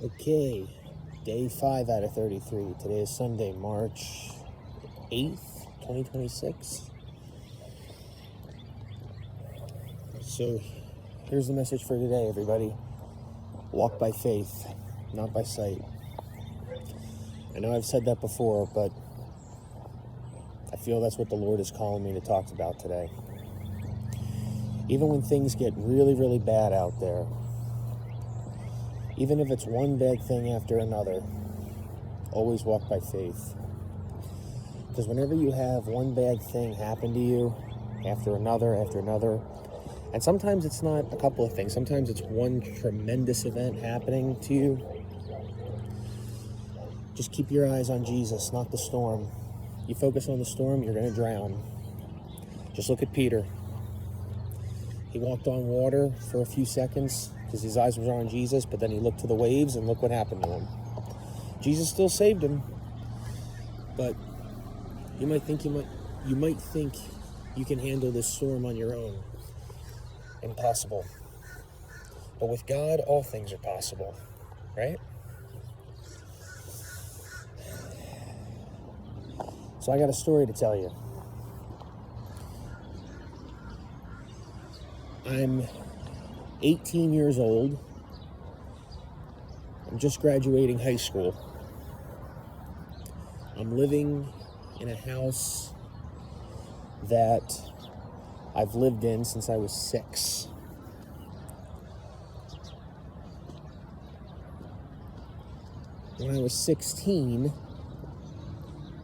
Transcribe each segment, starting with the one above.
Okay, day 5 out of 33. Today is Sunday, March 8th, 2026. So, here's the message for today, everybody. Walk by faith, not by sight. I know I've said that before, but I feel that's what the Lord is calling me to talk about today. Even when things get really, really bad out there, even if it's one bad thing after another, always walk by faith. Because whenever you have one bad thing happen to you after another, and sometimes it's not a couple of things, sometimes it's one tremendous event happening to you, just keep your eyes on Jesus, not the storm. You focus on the storm, you're going to drown. Just look at Peter. He walked on water for a few seconds because his eyes were on Jesus, but then he looked to the waves and look what happened to him. Jesus still saved him, but you might think you can handle this storm on your own. Impossible. But with God, all things are possible, right? So I got a story to tell you. I'm 18 years old. I'm just graduating high school. I'm living in a house that I've lived in since I was 6. When I was 16,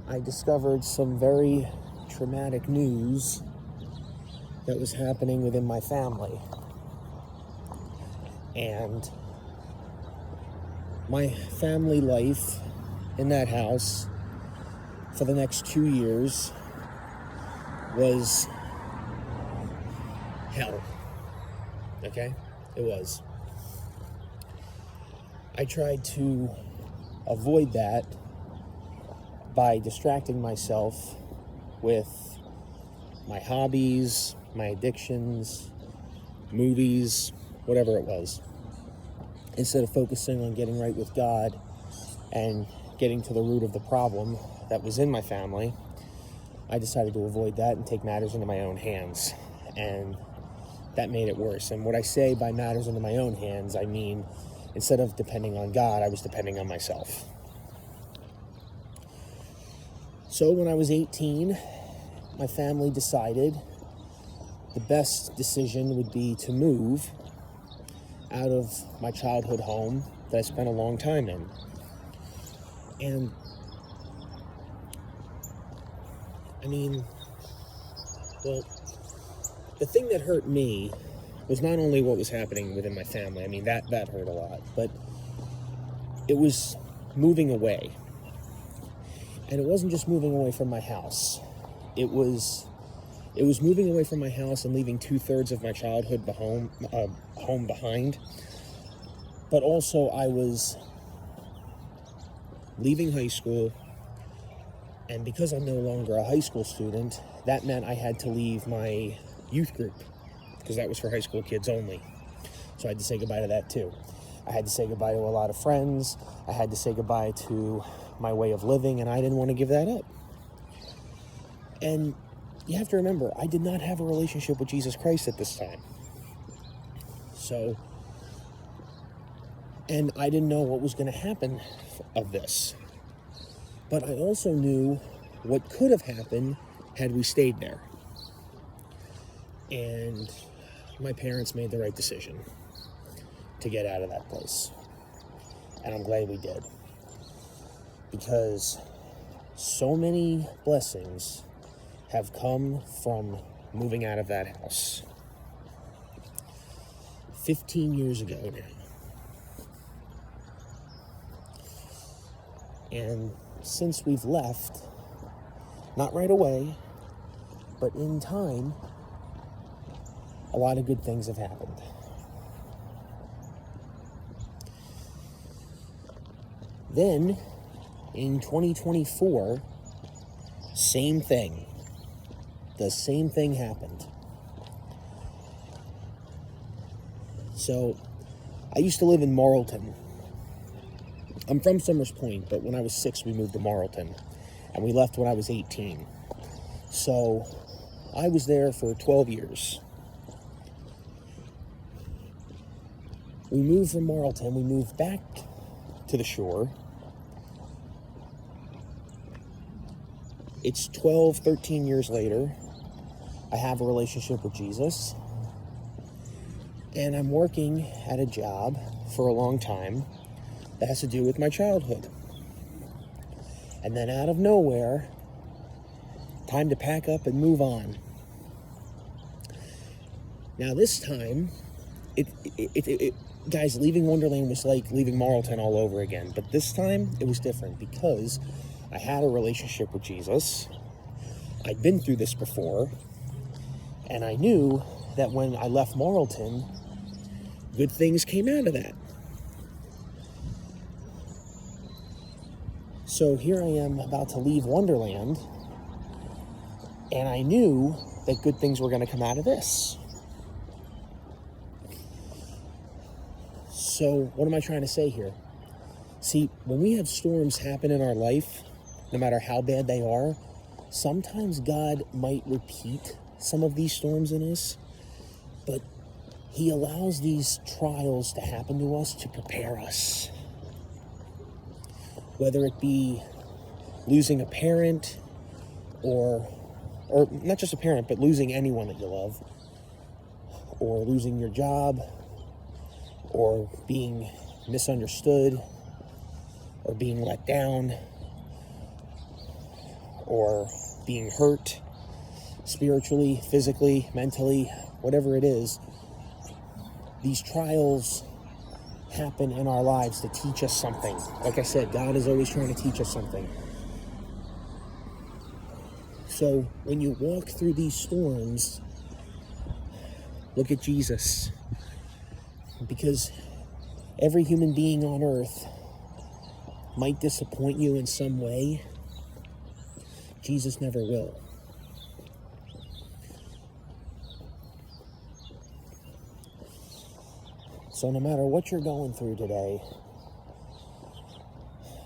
I discovered some very traumatic news that was happening within my family. And my family life in that house for the next 2 years was hell. Okay? It was. I tried to avoid that by distracting myself with my hobbies, my addictions, movies, whatever it was. Instead of focusing on getting right with God and getting to the root of the problem that was in my family, I decided to avoid that and take matters into my own hands. And that made it worse. And what I say by matters into my own hands, I mean, instead of depending on God, I was depending on myself. So when I was 18, my family decided the best decision would be to move out of my childhood home that I spent a long time in. And the thing that hurt me was not only what was happening within my family. That hurt a lot, but it was moving away. And it wasn't just moving away from my house. It was moving away from my house and leaving 2/3 of my childhood home behind. But also I was leaving high school, and because I'm no longer a high school student, that meant I had to leave my youth group, because that was for high school kids only. So I had to say goodbye to that too. I had to say goodbye to a lot of friends. I had to say goodbye to my way of living, and I didn't want to give that up. And you have to remember, I did not have a relationship with Jesus Christ at this time. So, and I didn't know what was going to happen of this. But I also knew what could have happened had we stayed there. And my parents made the right decision to get out of that place. And I'm glad we did. Because so many blessings have come from moving out of that house. 15 years ago now. And since we've left, not right away, but in time, a lot of good things have happened. Then, in 2024, same thing. The same thing happened. So, I used to live in Marlton, I'm from Summers Point, but when I was 6, we moved to Marlton, and we left when I was 18. So I was there for 12 years. We moved from Marlton, we moved back to the shore. It's 12, 13 years later. I have a relationship with Jesus, and I'm working at a job for a long time that has to do with my childhood. And then out of nowhere, time to pack up and move on. Now this time, guys, leaving Wonderland was like leaving Marlton all over again. But this time, it was different because I had a relationship with Jesus. I'd been through this before. And I knew that when I left Marlton, good things came out of that. So here I am about to leave Wonderland, and I knew that good things were going to come out of this. So what am I trying to say here? See, when we have storms happen in our life, no matter how bad they are, sometimes God might repeat some of these storms in us, but he allows these trials to happen to us to prepare us. Whether it be losing a parent, or not just a parent, but losing anyone that you love, or losing your job, or being misunderstood, or being let down, or being hurt spiritually, physically, mentally, whatever it is. These trials happen in our lives to teach us something. Like I said, God is always trying to teach us something. So when you walk through these storms, look at Jesus. Because every human being on earth might disappoint you in some way. Jesus never will. So no matter what you're going through today,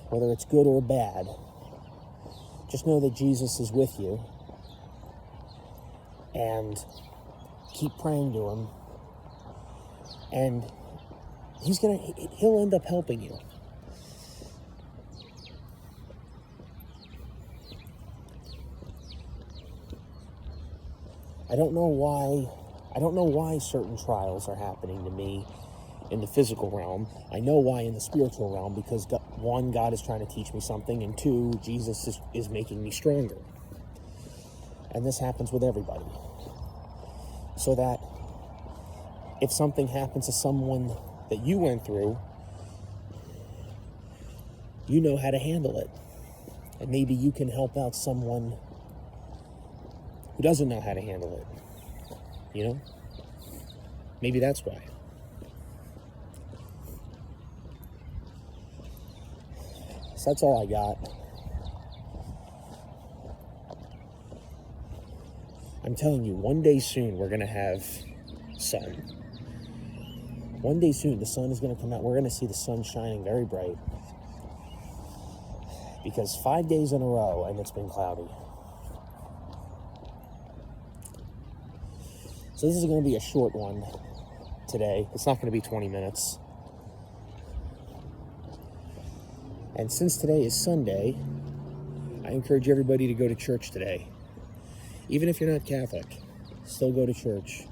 whether it's good or bad, just know that Jesus is with you, and keep praying to him, and he'll end up helping you. I don't know why certain trials are happening to me in the physical realm. I know why in the spiritual realm, because one, God is trying to teach me something, and two, Jesus is making me stronger. And this happens with everybody. So that if something happens to someone that you went through, you know how to handle it. And maybe you can help out someone who doesn't know how to handle it. You know? Maybe that's why. So that's all I got. I'm telling you, one day soon we're going to have sun. One day soon the sun is going to come out. We're going to see the sun shining very bright. Because 5 days in a row and it's been cloudy. So this is going to be a short one today. It's not going to be 20 minutes. And since today is Sunday, I encourage everybody to go to church today. Even if you're not Catholic, still go to church.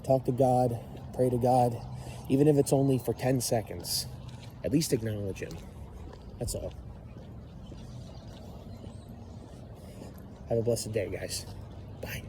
Talk to God, pray to God, even if it's only for 10 seconds. At least acknowledge him. That's all. Have a blessed day, guys. Bye.